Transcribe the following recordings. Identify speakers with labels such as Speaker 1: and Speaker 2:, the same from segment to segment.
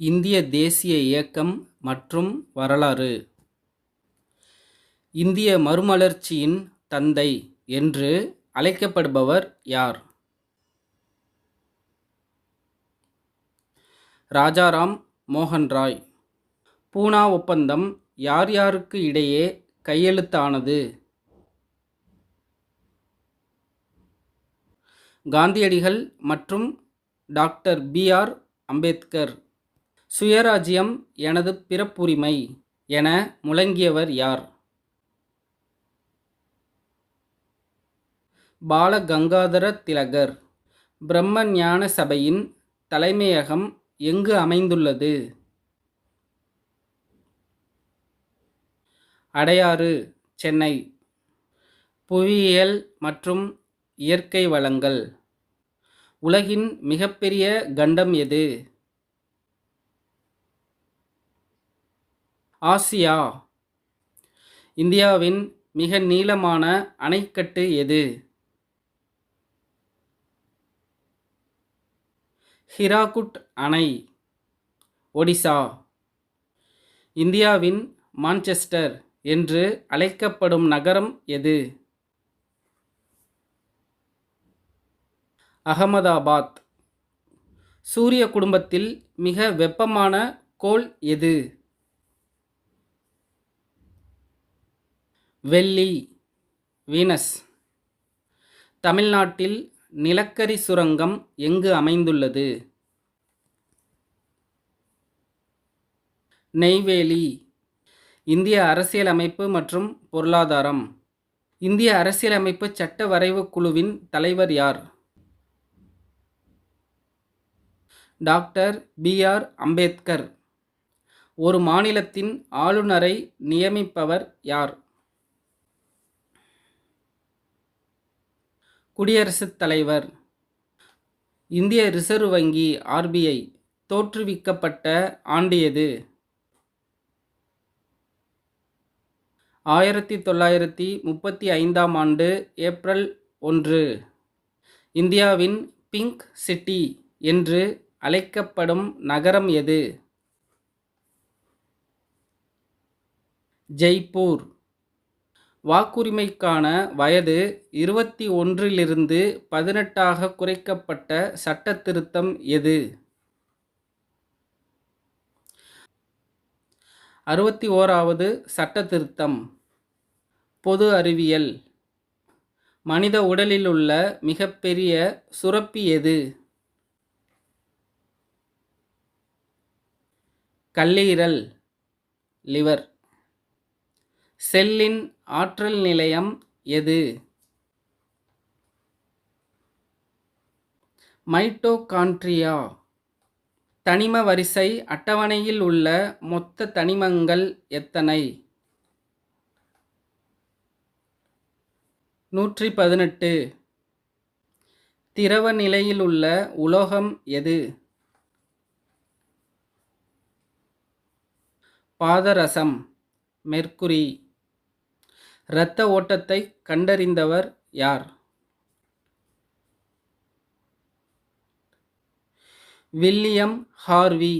Speaker 1: இந்திய தேசிய இயக்கம் மற்றும் வரலாறு. இந்திய மறுமலர்ச்சியின் தந்தை என்று அழைக்கப்படுபவர் யார்? ராஜாராம் மோகன் ராய். பூனா ஒப்பந்தம் யார் யாருக்கு இடையே கையெழுத்தானது? காந்தியடிகள் மற்றும் டாக்டர் பி.ஆர். அம்பேத்கர். சுயராஜ்யம் எனது பிறப்புரிமை என முழங்கியவர் யார்? பாலகங்காதர திலகர். பிரம்ம ஞான சபையின் தலைமையகம் எங்கு அமைந்துள்ளது? அடையாறு, சென்னை. புவியியல் மற்றும் இயற்கை வளங்கள். உலகின் மிகப்பெரிய கண்டம் எது? ஆசியா. இந்தியாவின் மிக நீளமான அணைக்கட்டு எது? ஹிராகுட் அணை, ஒடிசா. இந்தியாவின் மான்செஸ்டர் என்று அழைக்கப்படும் நகரம் எது? அகமதாபாத். சூரிய குடும்பத்தில் மிக வெப்பமான கோள் எது? வெள்ளி, வீனஸ். தமிழ்நாட்டில் நிலக்கரி சுரங்கம் எங்கு அமைந்துள்ளது? நெய்வேலி. இந்திய அரசியலமைப்பு மற்றும் பொருளாதாரம். இந்திய அரசியலமைப்பு சட்ட வரைவு குழுவின் தலைவர் யார்? Doctor B R. அம்பேத்கர். ஒரு மாநிலத்தின் ஆளுநரை நியமிப்பவர் யார்? குடியரசுத் தலைவர். இந்திய ரிசர்வ் வங்கி ஆர்.பி.ஐ தோற்றுவிக்கப்பட்ட ஆண்டு எது? 1935ஆம் ஆண்டு ஏப்ரல் 1. இந்தியாவின் பிங்க் சிட்டி என்று அழைக்கப்படும் நகரம் எது? ஜெய்ப்பூர். வாக்குரிமைக்கான வயது 21லிருந்து 18ஆக குறைக்கப்பட்ட சட்ட திருத்தம் எது? 61வது சட்ட திருத்தம். பொது அறிவியல். மனித உடலிலுள்ள மிகப்பெரிய சுரப்பி எது? கல்லீரல், லிவர். செல்லின் ஆற்றல் நிலையம் எது? மைட்டோகாண்ட்ரியா. தனிம வரிசை அட்டவணையில் உள்ள மொத்த தனிமங்கள் எத்தனை? 118. திரவ நிலையில் உள்ள உலோகம் எது? பாதரசம், மெர்க்குரி. இரத்த ஓட்டத்தை கண்டறிந்தவர் யார்? William Harvey.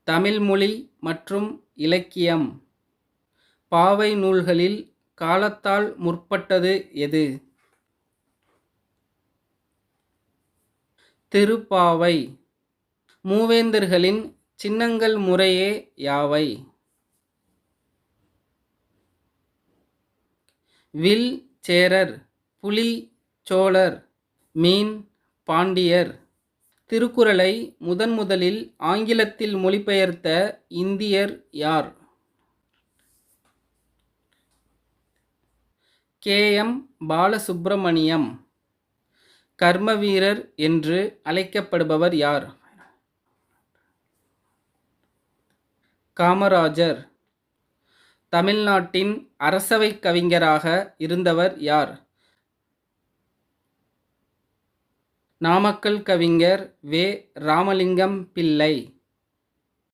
Speaker 1: தமிழ் மொழி மற்றும் இலக்கியம். பாவை நூல்களில் காலத்தால் முற்பட்டது எது? திருப்பாவை. மூவேந்தர்களின் சின்னங்கள் முறையே யாவை? வில் சேரர், புலி சோழர், மீன் பாண்டியர். திருக்குறளை முதலில் ஆங்கிலத்தில் மொழிபெயர்த்த இந்தியர் யார்? கே.எம். பாலசுப்பிரமணியம். கர்மவீரர் என்று அழைக்கப்படுபவர் யார்? காமராஜர். தமிழ்நாட்டின் அரசவை கவிஞராக இருந்தவர் யார்? நாமக்கல் கவிஞர் வே. ராமலிங்கம் பிள்ளை.